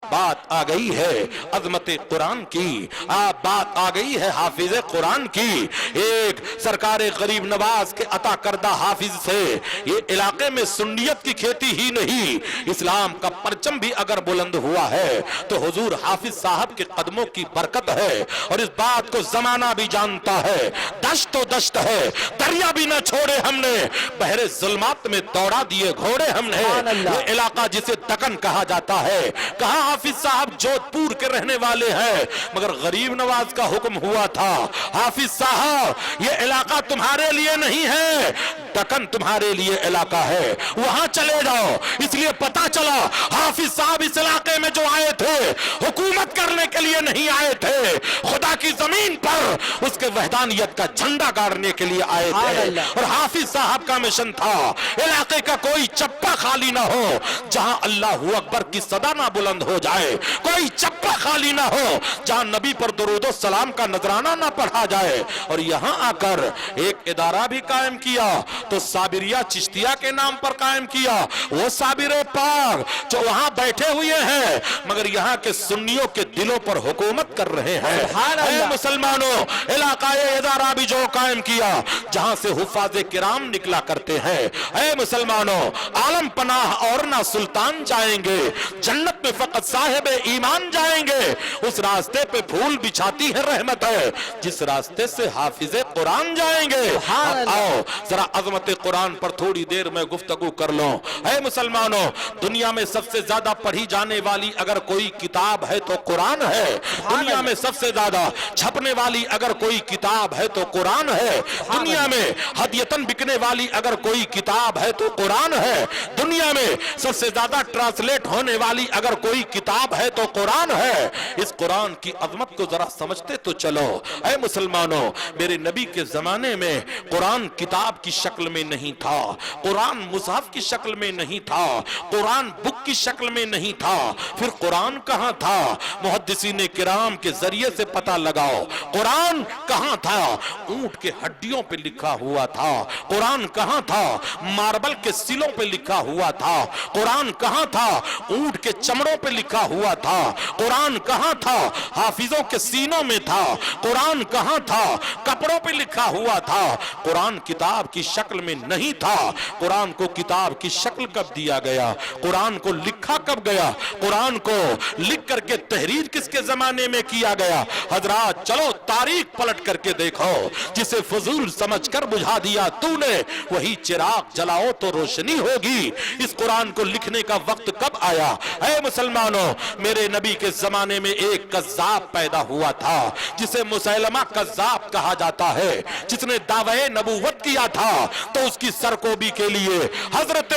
बात आ गई है अजमत कुरान की, बात आ गई है हाफिज कुरान की। एक सरकारे गरीब नवाज के अता करदा हाफिज से ये इलाके में सुन्नियत की खेती ही नहीं, इस्लाम का परचम भी अगर बुलंद हुआ है तो हुजूर हाफिज साहब के कदमों की बरकत है। और इस बात को जमाना भी जानता है, दश्त तो दश्त है, दरिया भी न छोड़े हमने, बहरे जुल्मात में दौड़ा दिए घोड़े हमने। ये इलाका जिसे दक्कन कहा जाता है, कहा हाफिज साहब जोधपुर के रहने वाले हैं, मगर गरीब नवाज का हुक्म हुआ था हाफिज साहब ये इलाका तुम्हारे लिए नहीं है, दक्कन तुम्हारे लिए इलाका है, वहां चले जाओ। इसलिए पता चला हाफिज साहब इस इलाके में जो आए थे हुकूमत करने के लिए नहीं आए थे, खुदा की जमीन पर उसके वहदानियत का झंडा गाड़ने के लिए आए थे। और हाफिज साहब का मिशन था इलाके का कोई चप्पा खाली ना हो जहां अल्लाहू अकबर की सदा ना बुलंद हो जाए, कोई चप्पा खाली ना हो जहां नबी पर दुरूद सलाम का नजराना ना पढ़ा जाए। और यहां आकर एक इदारा भी कायम किया, तो साबिरिया चिश्तिया के नाम पर कायम किया। वो साबिर पाक जो वहां बैठे हुए हैं मगर यहां के सुन्नियों के दिलों पर हुकूमत कर रहे हैं। मुसलमानों इलाका इदारा भी जो कायम किया जहां से हुफाज किराम निकला करते हैं। ऐ मुसलमानों आलम पनाह और ना सुल्तान जाएंगे, जन्नत में फकत साहिब ईमान जाएंगे। उस रास्ते पे फूल बिछाती है रहमत है जिस रास्ते से हाफिज कुरान जाएंगे। आओ जरा अजमत कुरान पर थोड़ी देर में गुफ्तगू कर लो। ऐ मुसलमानों दुनिया में सबसे ज्यादा पढ़ी जाने वाली अगर कोई किताब है तो कुरान है, दुनिया में सबसे ज्यादा छपने वाली अगर कोई किताब है तो कुरान है, दुनिया में हदियतन बिकने वाली अगर कोई किताब है तो कुरान है, दुनिया में सबसे ज्यादा ट्रांसलेट होने वाली अगर कोई किताब है तो कुरान है। इस कुरान की अजमत को जरा समझते तो चलो। ऐ मुसलमानों मेरे नबी के जमाने में कुरान किताब की शक्ल में नहीं था, कुरान मुसहफ की शक्ल में नहीं था, कुरान बुक की शक्ल में नहीं था। फिर कुरान कहां था? मुहद्दिसीन किराम के जरिए से पता लगाओ कुरान कहां था। ऊंट के हड्डियों पे लिखा हुआ था। कुरान कहां था? मार्बल के सिलों पे लिखा हुआ था। कुरान कहां था? ऊंट के चमड़ों पे लिखा हुआ था। कुरान कहां था? हाफिजों के सीनों में था। कुरान कहां था? कपड़ों पे लिखा हुआ था। कुरान किताब की शक्ल में नहीं था। कुरान को किताब की शक्ल कब दिया गया? कुरान को लिखा कब गया? कुरान को लिख करके तहरीर किसके जमाने में किया गया? हजरात चलो तारीख पलट करके देखो, जिसे फजूल समझकर बुझा दिया तूने वही चिराग जलाओ तो रोशनी होगी। इस कुरान को लिखने का वक्त कब आया? ऐ मुसलमानों मेरे नबी के जमाने में एक कज़्ज़ाब पैदा हुआ था जिसे मुसैलमा कज़्ज़ाब कहा जाता है, जिसने दावे नबूवत किया था। तो उसकी सरकोबी के लिए हजरत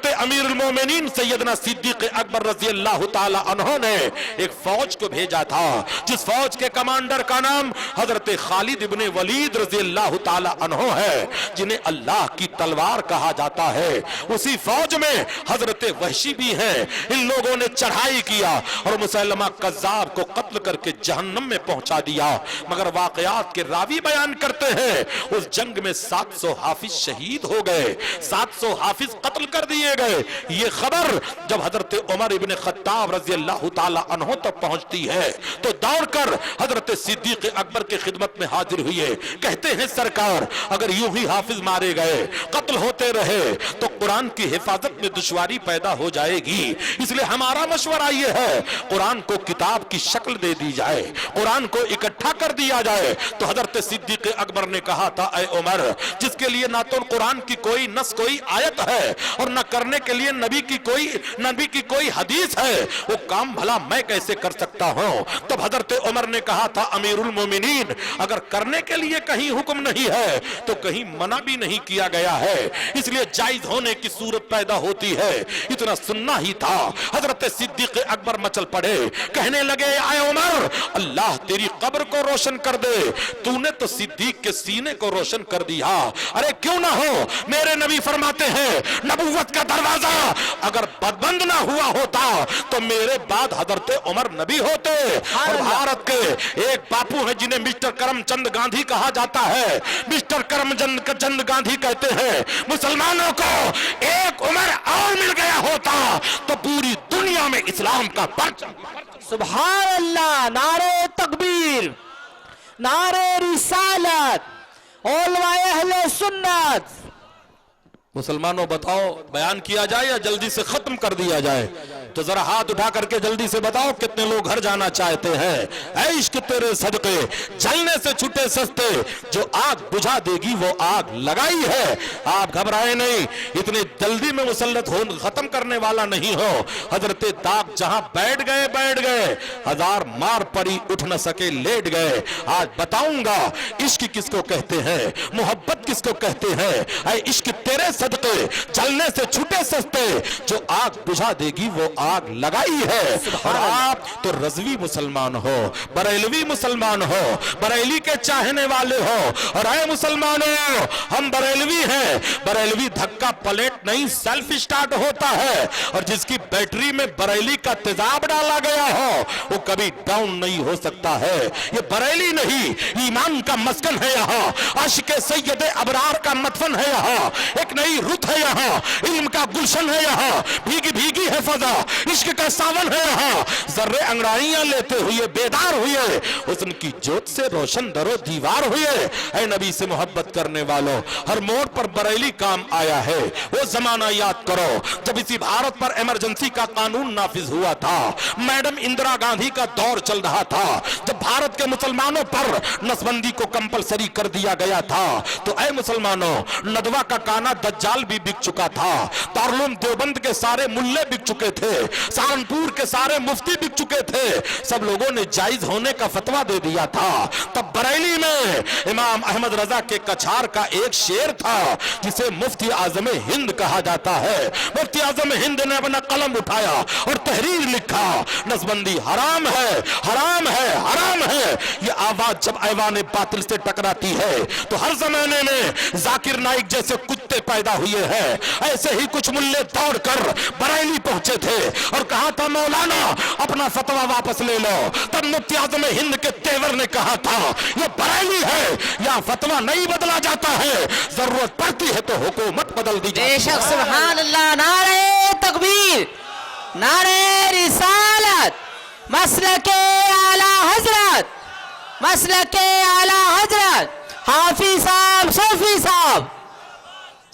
अमीरुल मोमिनीन सैयदना सिद्दीक अकबर रज़ी अल्लाह ताला अन्हु ने एक फौज को भेजा था, जिस फौज के कमांडर का नाम हजरत खालिद इब्ने वलीद रज़ी अल्लाह ताला अन्हु है, जिन्हें अल्लाह की तलवार कहा जाता है। उसी फौज में हजरत वहशी भी हैं। इन लोगों ने चढ़ाई किया और मुसैलमा कज़्ज़ाब को कत्ल करके जहन्नम में पहुंचा दिया। मगर वाकयात के रावी बयान करते हैं उस जंग में 700 हाफिज शहीद हो गए, 700 हाफिज कत्ल कर दिए गए। ये खबर जब हजरत उमर इब्ने खत्ताब रज़ी अल्लाह ताला अन्हु तक पहुंचती है तो दौड़कर हजरत सिद्दीक अकबर की खिदमत में हाजिर हुए। कहते हैं सरकार अगर यूं ही हाफिज मारे गए, कत्ल होते रहे तो कुरान की हिफाजत में दुश्वारी पैदा हो जाएगी। इसलिए हमारा मशवरा ये है कुरान को किताब की शक्ल दे दी जाए, कुरान को इकट्ठा कर दिया जाए। तो हजरत सिद्दीक अकबर ने कहा था ऐ उमर जिसके लिए ना तो कुरान की कोई नस कोई आयत है और न करने के लिए नबी की कोई हदीस है, वो काम भला मैं कैसे कर सकता हूं? तब हजरत उमर ने कहा था अमीरुल मोमिनीन अगर करने के लिए कहीं हुक्म नहीं है तो कहीं मना भी नहीं किया गया है, इसलिए जायज होने की सूरत पैदा होती है। इतना सुनना ही था। हजरत सिद्दीक अकबर मचल पड़े, कहने लगे आए उमर अल्लाह तेरी कब्र को रोशन कर दे, तूने तो सिद्दीक के सीने को रोशन कर दिया। अरे क्यों ना हो, मेरे नबी फरमाते हैं नबूवत का दरवाजा अगर बंद ना हुआ होता तो मेरे बाद हजरत उमर नबी होते। और भारत के एक बापू हैं जिन्हें मिस्टर करमचंद गांधी कहा जाता है, मिस्टर करमचंद गांधी कहते हैं मुसलमानों को एक उमर और मिल गया होता तो पूरी दुनिया में इस्लाम का परचम। सुभान अल्लाह, नारे तकबीर, नारे रिसालत, उलमाए अहले सुन्नत। मुसलमानों बताओ, बयान किया जाए या जल्दी से खत्म कर दिया जाए? तो जरा हाथ उठा करके जल्दी से बताओ कितने लोग घर जाना चाहते हैं। ऐ इश्क तेरे सदके जलने से छूटे सस्ते, जो आग बुझा देगी वो आग लगाई है। आप घबराए नहीं, इतनी जल्दी में मुसल्लत हो खत्म करने वाला नहीं हो। हजरत दाग जहां बैठ गए, हजार मार पड़ी उठ न सके लेट गए। आज बताऊंगा इश्क किसको कहते हैं, मोहब्बत किसको कहते हैं। ऐ इश्क तेरे सदके जलने से छूटे सस्ते, जो आग बुझा देगी वो आग लगाई है। और आप तो रज़वी मुसलमान हो, बरेलवी मुसलमान हो, बरेली के चाहने वाले हो। और ऐ मुसलमानों, हम बरेलवी हैं। बरेलवी धक्का पलट नहीं सेल्फ स्टार्ट होता है, और जिसकी बैटरी में बरेली का तेजाब डाला गया हो वो कभी डाउन नहीं हो सकता है। ये बरेली नहीं, ईमान का मस्कन है यहाँ, आशिक़े सैयदे अबरार का मदफन है यहाँ, एक नई रुत है यहाँ, इल्म का गुलशन है यहाँ, भीगी भीगी है फजा, इश्क का सावन है यहाँ। जर्रे अंगड़ाइयां लेते हुए बेदार हुए, हुस्न की जोत से रोशन दरो दीवार हुए। ऐ नबी से मोहब्बत करने वालों, हर मोड़ पर बरेली काम आया है। वो जमाना याद करो जब इसी भारत पर इमरजेंसी का कानून नाफिज हुआ था, मैडम इंदिरा गांधी का दौर चल रहा था, जब भारत के मुसलमानों पर नसबंदी को कंपलसरी कर दिया गया था, तो ऐ मुसलमानों, नदवा का काना दज्जाल भी बिक चुका था, दारुल देवबंद के सारे मुल्ले बिक चुके थे, सहारनपुर के सारे मुफ्ती बिक चुके थे, सब लोगों ने जायज होने का फतवा दे दिया था। तब बरेली में इमाम अहमद रजा के कछार का एक शेर था जिसे मुफ्ती आजम हिंद कहा जाता है। मुफ्ती आजम हिंद ने अपना कलम उठाया और तहरीर लिखा, नसबंदी हराम है, हराम है, हराम है। ये आवाज जब ऐवान बातिल से टकराती है तो हर जमाने में जाकिर नाइक जैसे कुत्ते पैदा हुए हैं। ऐसे ही कुछ मुल्ले दौड़कर बरेली पहुंचे थे और कहा था मौलाना अपना फतवा वापस ले लो। तब मुफ्ती आज़म हिंद के तेवर ने कहा था ये बरेली है, या फतवा नहीं बदला जाता है, जरूरत पड़ती है तो हुकूमत बदल दी जाती है। बेशक, सुभान अल्लाह, नारे तकबीर, नारे रिसालत, मसलके आला हजरत, मसलके आला हजरत हाफिज साहब, सूफी साहब।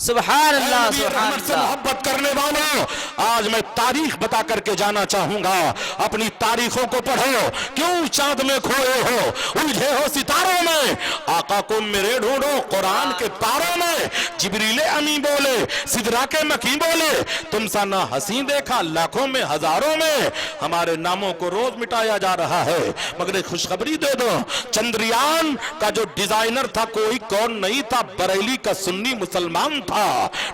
सुभान अल्लाह, सुभान अल्लाह। मोहब्बत करने वालों, आज मैं तारीख बता करके जाना चाहूंगा। अपनी तारीखों को पढ़ो, क्यों चांद में खोए हो, उलझे हो सितारों में, आका को मेरे ढूंढो कुरान के पारों में। जिब्रील अमी बोले, सिदरा के मकी बोले, तुम सा ना हसी देखा लाखों में हजारों में। हमारे नामों को रोज मिटाया जा रहा है, मगर एक खुशखबरी दे दो, चंद्रयान का जो डिजाइनर था कोई कौन नहीं था, बरेली का सुन्नी मुसलमान था।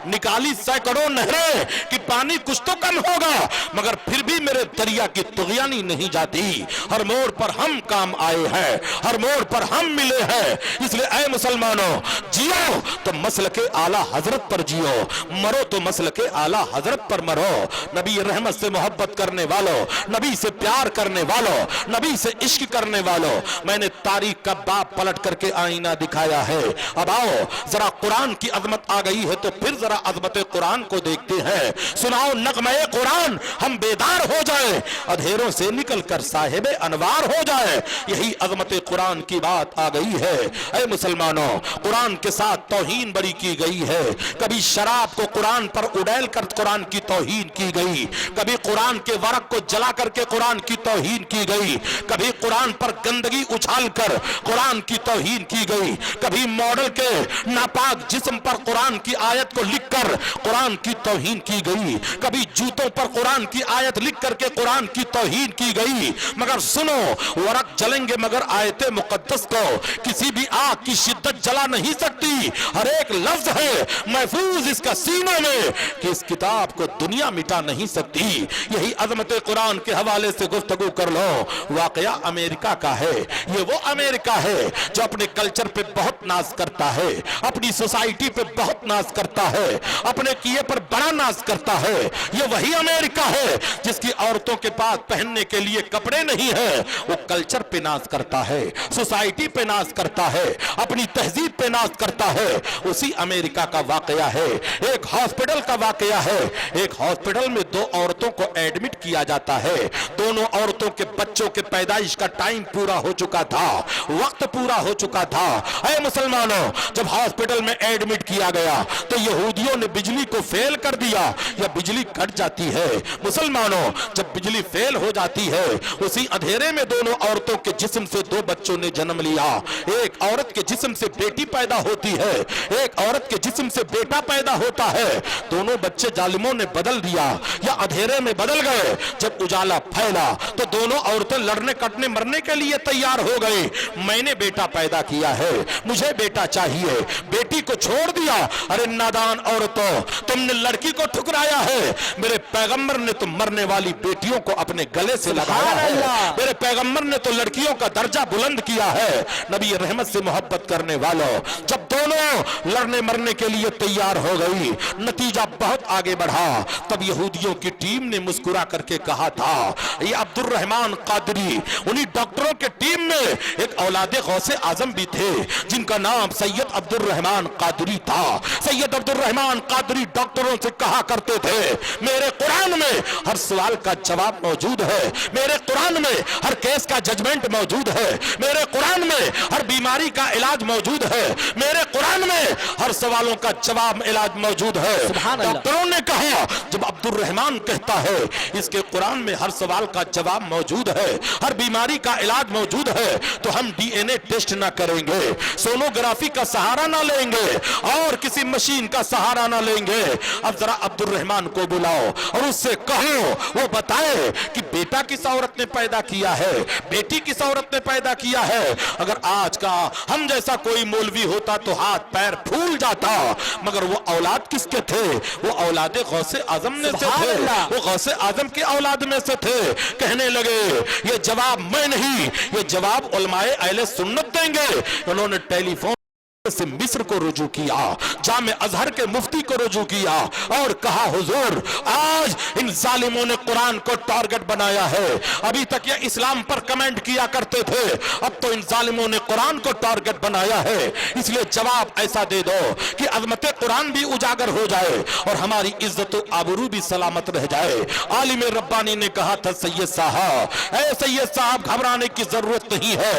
निकाली सैकड़ों नहरें कि पानी कुछ तो कम होगा, मगर फिर भी मेरे दरिया की तुगयानी नहीं जाती। हर मोड़ पर हम काम आए हैं, हर मोड़ पर हम मिले हैं। इसलिए ऐ मुसलमानों, जियो तो मसलके आला हजरत पर जियो, मरो तो मसलके आला हजरत पर मरो। नबी रहमत से मोहब्बत करने वालों, नबी से प्यार करने वालों, नबी से इश्क करने वालों, मैंने तारीख का बाप पलट करके आईना दिखाया है। अब आओ जरा कुरान की अजमत आ गई है तो फिर जरा अजमत कुरान को देखते हैं। सुनाओ नगमे कुरान, हम बेदार हो जाए, अधेरों से निकलकर साहिब अनवार हो जाए। यही अजमत कुरान की बात आ गई है। ऐ मुसलमानों, कुरान के साथ तौहीन बड़ी की गई है। कभी शराब को कुरान पर उड़ैल कर कुरान की तौहीन की गई, कभी कुरान के वरक को जला करके कुरान की तौहीन की गई, कभी कुरान पर गंदगी उछाल कर कुरान की तौहीन की गई, कभी मॉडल के नापाक जिस्म पर कुरान की आयत को लिखकर कुरान की तौहीन की गई, कभी जूतों पर कुरान की आयत लिख करके कुरान की तौहीन की गई। मगर सुनो, वरक जलेंगे मगर आयते मुकद्दस को किसी भी आग की शिद्दत जला नहीं सकती। हर एक लफ्ज है महफूज इसका सीनों में कि इस किताब को दुनिया मिटा नहीं सकती। यही अजमत कुरान के हवाले से गुफ्तगू कर लो। वाकया अमेरिका का है, ये वो अमेरिका है जो अपने कल्चर पे बहुत नाज करता है, अपनी सोसाइटी पे बहुत नाज नाज करता है, अपने किए पर बड़ा नाज करता है। ये वही अमेरिका है जिसकी औरतों के पास पहनने के लिए कपड़े नहीं है, वो कल्चर पे नाज करता है, सोसाइटी पे नाज करता है, अपनी तहजीब पे नाज करता है। उसी अमेरिका का वाकया है, एक हॉस्पिटल का वाकया है। एक हॉस्पिटल में दो औरतों को एडमिट किया जाता है। दोनों औरतों के बच्चों के पैदाइश का टाइम पूरा हो चुका था, वक्त पूरा हो चुका था। ऐ मुसलमानों, जब हॉस्पिटल में एडमिट किया गया तो यहूदियों ने बिजली को फेल कर दिया, या बिजली कट जाती है। मुसलमानों, जब बिजली फेल हो जाती है, उसी अंधेरे में दोनों औरतों के जिस्म से दो बच्चों ने जन्म लिया। एक औरत के जिस्म से बेटी पैदा होती है, एक औरत के जिस्म से बेटा पैदा होता है। दोनों बच्चे जालिमों ने बदल दिया, या अंधेरे में बदल गए। जब उजाला फैला तो दोनों औरतें लड़ने कटने मरने के लिए तैयार हो गई। मैंने बेटा पैदा किया है, मुझे बेटा चाहिए, बेटी को छोड़ दिया। अरे नादान औरतों, तुमने लड़की को ठुकराया है। मेरे पैगंबर ने तो मरने वाली बेटियों को अपने गले से लगाया है। मेरे पैगंबर ने तो लड़कियों का दर्जा बुलंद किया है। नबी रहमत से मोहब्बत करने वालों, जब दोनों लड़ने मरने के लिए तैयार हो गई, नतीजा बहुत आगे बढ़ा। तब यहूदियों की टीम ने मुस्कुरा करके कहा था, ये अब्दुल रहमान कादरी, उन्हीं डॉक्टरों के टीम में एक औलादे गौसे आजम भी थे जिनका नाम सैयद अब्दुल रहमान कादरी था। सैयद अब्दुल रहमान कादरी डॉक्टरों से कहा करते थे, मेरे कुरान में हर सवाल का जवाब मौजूद है, मेरे कुरान में हर केस का जजमेंट मौजूद है, मेरे कुरान में हर बीमारी का इलाज मौजूद है, मेरे कुरान में हर सवालों का जवाब इलाज मौजूद है। डॉक्टरों ने कहा, जब अब्दुल रहमान कहता है इसके कुरान में हर सवाल का जवाब मौजूद है, हर बीमारी का इलाज मौजूद है, तो हम डीएनए टेस्ट ना करेंगे, सोनोग्राफी का सहारा ना लेंगे, और किसी मशीन का सहारा ना लेंगे। अब जरा अब्दुल रहमान को बुलाओ और उससे कहो वो बताए कि बेटा किस औरत ने पैदा किया है, बेटी किस औरत ने पैदा किया है। अगर आज का हम जैसा कोई मौलवी होता तो हाथ पैर फूल जाता, मगर वो औलाद किसके थे? वो औलादे गौसे आजम में से थे, वो गौसे आजम के औलाद में से थे। कहने लगे, ये जवाब मैं नहीं, ये जवाब उलमाए अहले सुन्नत देंगे। उन्होंने टेलीफोन से मिस्र को रुजू किया, जामे अजहर के मुफ्ती को रुजू किया और कहा, हुजूर आज इन जालिमों ने कुरान को टारगेट बनाया है। अभी तक ये इस्लाम पर कमेंट किया करते थे, अब तो इन जालिमों ने कुरान को टारगेट बनाया है। इसलिए जवाब ऐसा दे दो कि अजमत कुरान भी उजागर हो जाए और हमारी इज्जत व आबरू भी सलामत रह जाए। आलिम रब्बानी ने कहा था, सैयद साहब, ऐ सैयद साहब, घबराने की जरूरत नहीं है।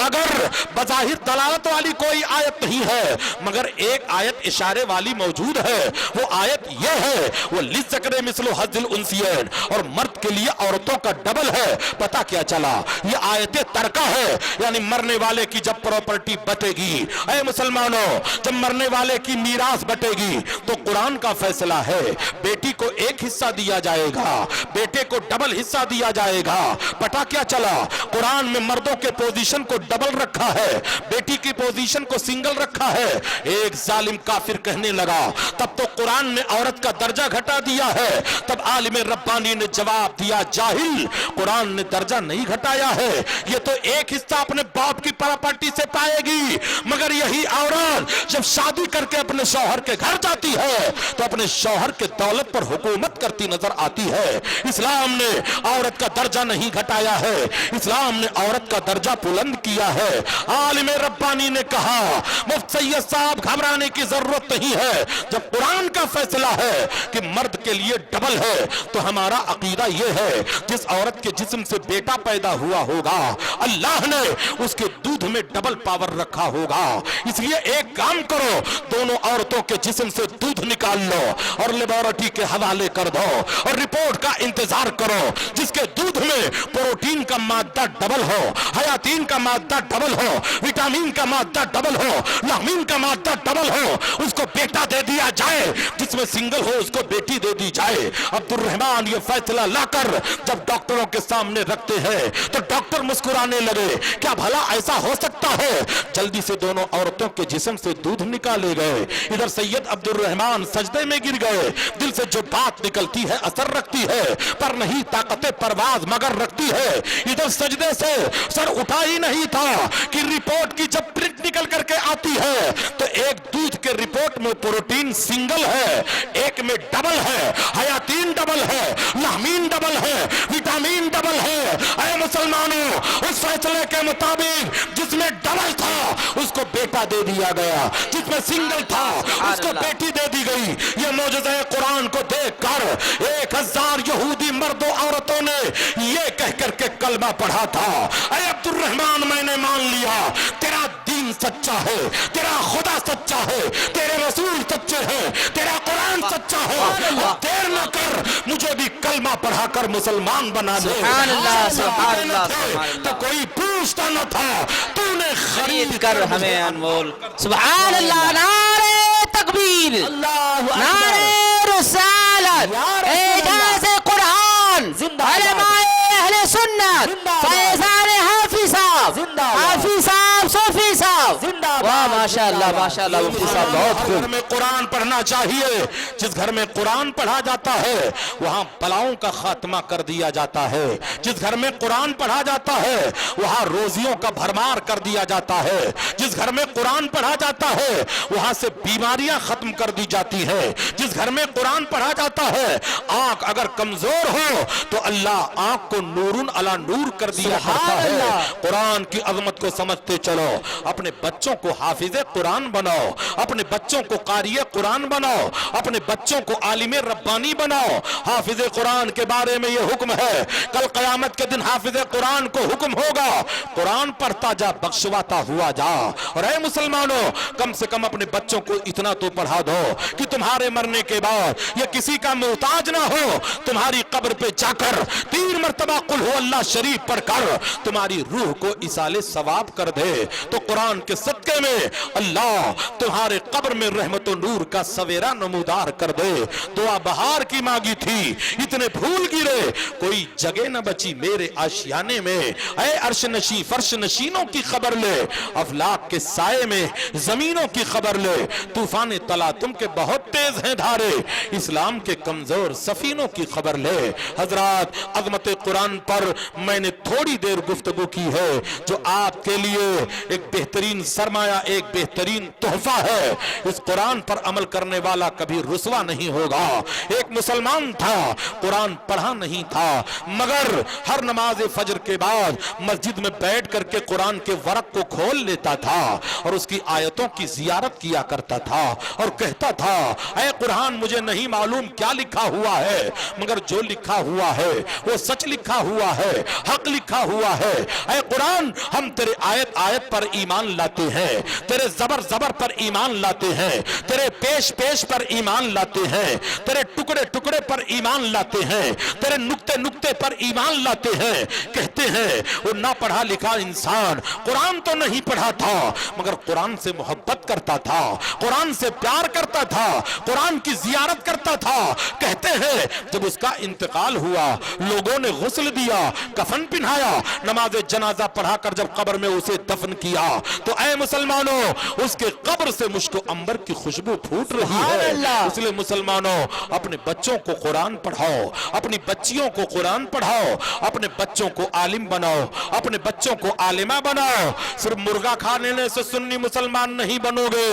अगर बज़ाहिर दलालत वाली कोई आयत नहीं है, मगर एक आयत इशारे वाली मौजूद है। वो आयत ये है, वो लिज़्ज़करे मिस्लु हज़्ज़िल उन्सियैन, और मर्द के लिए औरतों का डबल है। पता क्या चला? ये आयत तरका है, यानी मरने वाले की जब प्रॉपर्टी बटेगी, ऐ मुसलमानों, जब मरने वाले की मीरास बटेगी तो कुरान का फैसला है, बेटी को एक हिस्सा दिया जाएगा, बेटे को डबल हिस्सा दिया जाएगा। पता क्या चला? कुरान में मर्दों के पोजीशन को डबल रखा है, बेटी की पोजीशन को सिंगल रखा है। एक जालिम काफिर कहने लगा, तब तो कुरान ने औरत का दर्जा घटा दिया है। तब आलिम रब्बानी ने जवाब दिया, जाहिल, कुरान ने दर्जा नहीं घटाया है, ये तो एक हिस्सा अपने बाप की प्रॉपर्टी से पाएगी। मगर यही औरत जब शादी करके अपने शौहर के घर जाती है तो अपने शौहर के दौलत पर हुकूमत करती नजर आती है। इस्लाम ने औरत का दर्जा नहीं घटाया है, इस्लाम ने औरत का दर्जा बुलंद किया है। आलिम रब्बानी ने कहा, मुफ्ती सैयद साहब, घबराने की जरूरत नहीं है। जब कुरान का फैसला है कि मर्द के लिए डबल है, तो हमारा अकीदा यह है, जिस औरत के जिस्म से बेटा पैदा हुआ होगा, अल्लाह ने उसके दूध में डबल पावर रखा होगा। इसलिए एक काम करो, दोनों औरतों के जिस्म से दूध निकाल लो और लेबोरेटरी के हवाले कर दो और रिपोर्ट का इंतजार करो। जिसके दूध में प्रोटीन का मादा डबल हो, हयातीन का मादा डबल हो, विटामिन का मादा डबल हो, लामीन का मादा डबल हो, उसको बेटा दे दिया जाए। जिसमें सिंगल हो उसको बेटी दे दी जाए। अब्दुल रहमान ये फैसला लाकर जब डॉक्टरों के सामने रखते हैं तो डॉक्टर मुस्कुराने लगे, क्या भला ऐसा हो सकता है? जल्दी से दोनों औरतों के जिस्म से दूध निकाले गए। इधर सैयद अब्दुल रहमान सजदे में गिर गए। दिल से जो बात निकलती है असर रखती है, पर नहीं ताकते परवाज मगर रखती है। इधर सजदे से सर उठा ही नहीं था कि रिपोर्ट की जब प्रिंट निकल करके आती है तो एक दूध के रिपोर्ट में प्रोटीन सिंगल है, एक में डबल है, हयातीन डबल है, लामीन डबल है, विटामिन डबल है। ऐ मुसलमानों, उस फैसले के मुताबिक जिसमें डबल था उसको बेटा दे दिया गया, जिसमें सिंगल था उसको बेटी दे दी गई। ये मौजूदा कुरान को देखकर 1000 यहूदी मर्दों औरतों ने ये कह करके कलमा पढ़ा था, ऐ अब्दुर्रहमान मैंने मान लिया तेरा दीन सच्चा है, तेरा खुदा सच्चा है, तेरे रसूल सच्चे हैं, तेरा कुरान सच्चा है, और देर न कर मुझे भी कलमा पढ़ाकर मुसलमान बना दे। सुभान अल्लाह, सुभान अल्लाह, तो कोई पूछता न था, तूने खरीद कर हमें अनमोल। सुभान अल्लाह, नारे तकबीर, नारे रिसालत, एजाज़े कुरान, उलमाए अहले सुन्नत, फैज़ान हाफिज़ साहब, हाफिज़ साहब, सूफी साहब, वाह माशाअल्लाह, माशाअल्लाह, मुफ्ती साहब बहुत खूब। घर में कुरान पढ़ना चाहिए। जिस घर में कुरान पढ़ा जाता है वहां बलाओं का खात्मा कर दिया जाता है। जिस घर में कुरान पढ़ा जाता है वहां रोजियों का भरमार कर दिया जाता है। जिस घर में कुरान पढ़ा जाता है वहां से बीमारियां खत्म कर दी जाती है। जिस घर में कुरान पढ़ा जाता है, आंख अगर कमजोर हो तो अल्लाह आंख को नूरुन अला नूर कर दिया करता है। कुरान की अजमत को समझते चलो, अपने बच्चों को हाफिज़े कुरान बनाओ, अपने बच्चों को कारिए कुरान बनाओ, अपने बच्चों को आलिमे रब्बानी बनाओ। हाफिज़े कुरान के बारे में ये हुक्म है, कल क़यामत के दिन हाफिज़े कुरान को हुक्म होगा, कुरान पढ़ता जा, बख्शवाता हुआ जा। और ऐ मुसलमानों, कम से कम अपने बच्चों को इतना तो पढ़ा दो कि तुम्हारे मरने के बाद ये किसी का मोहताज ना हो। तुम्हारी कब्र पे जाकर 3 मरतबा कुल हु अल्लाह शरीफ पढ़कर तुम्हारी रूह को इसाले सवाब कर दे, तो कुरान के सदके में अल्लाह तुम्हारे कब्र में रहमत और नूर का सवेरा नमूदार कर दे। दुआ बहार की मांगी थी, इतने फूल गिरे, कोई जगह न बची मेरे आशियाने में। ऐ अर्श नशी फर्श नशीनों की खबर ले, अफलाक के साए में जमीनों की खबर ले। तूफान तला तुम के बहुत तेज हैं धारे, इस्लाम के कमजोर सफीनों की खबर ले। हजरात, अजमत कुरान पर मैंने थोड़ी देर गुफ्तगू की है, जो आपके लिए एक बेहतरीन सरमाया, एक बेहतरीन तोहफा है। इस कुरान पर अमल करने वाला कभी रुसवा नहीं होगा। एक मुसलमान था, कुरान पढ़ा नहीं था, मगर हर नमाज फजर के बाद मस्जिद में बैठ करके कुरान के वरक को खोल लेता था और उसकी आयतों की जियारत किया करता था और कहता था, ऐ कुरान मुझे नहीं मालूम क्या लिखा हुआ है, मगर जो लिखा हुआ है वो सच लिखा हुआ है, हक लिखा हुआ है। ऐ कुरान, हम तेरे आयत आयत पर ईमान लाते हैं, तेरे जबर जबर पर ईमान लाते हैं, तेरे पेश पेश पर ईमान लाते हैं, तेरे टुकड़े टुकड़े पर ईमान लाते हैं, तेरे नुक्ते नुक्ते पर ईमान लाते हैं। कहते हैं वो ना पढ़ा लिखा इंसान कुरान तो नहीं पढ़ा था, मगर कुरान से मोहब्बत करता था, कुरान से प्यार करता था, कुरान की जियारत करता था। कहते हैं जब उसका इंतकाल हुआ, लोगों ने गुस्ल दिया, कफन पहनाया, नमाज जनाजा पढ़ाकर जब कब्र में उसे दफन किया, तो ऐ मुसलमानों, उसके कब्र से मुझको अंबर की खुशबू फूट रही है। इसलिए मुसलमानों, अपने बच्चों को कुरान पढ़ाओ, अपनी बच्चियों को कुरान पढ़ाओ, अपने बच्चों को आलिम बनाओ, अपने बच्चों को आलिमा बनाओ। सिर्फ मुर्गा खा लेने से सुन्नी मुसलमान नहीं बनोगे।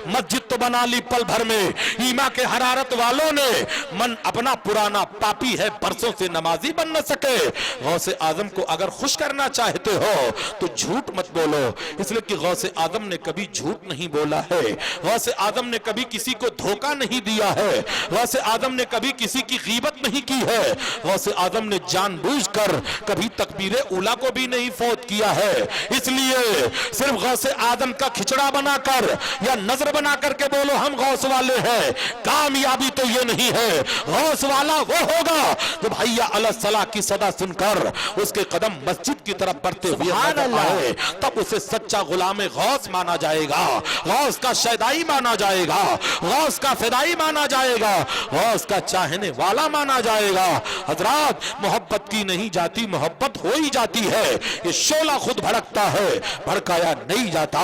मस्जिद तो बना ली पल भर में, ईमा के हरारत वालों ने मन अपना पुराना पापी है, बरसों से नमाजी बन न सके। गौसे आजम को अगर खुश करना चाहते हो तो झूठ मत बोलो, इसलिए कि गौसे आजम ने कभी झूठ नहीं बोला है, गौसे आजम ने कभी किसी को धोखा नहीं दिया है, गौसे आजम ने कभी किसी की गीबत नहीं की है, गौसे आजम ने जानबूझकर कभी तकबीरे उला को भी नहीं फौत किया है। इसलिए सिर्फ गौसे आजम का खिचड़ा बनाकर या नजर बना करके बोलो हम गौस वाले हैं, कामयाबी तो ये नहीं है। गौस वाला वो होगा जब हैया अला सलाह की सदा सुनकर उसके कदम मस्जिद की तरफ बढ़ते हुए नजर आए, तब उसे सच्चा गुलाम गौस माना जाएगा, गौस का शैदाई माना जाएगा, गौस का फिदाई माना जाएगा, गौस का चाहने वाला माना जाएगा। हजरात, मोहब्बत की नहीं जाती, मोहब्बत हो ही जाती है। ये शोला खुद भड़कता है, भड़काया नहीं जाता।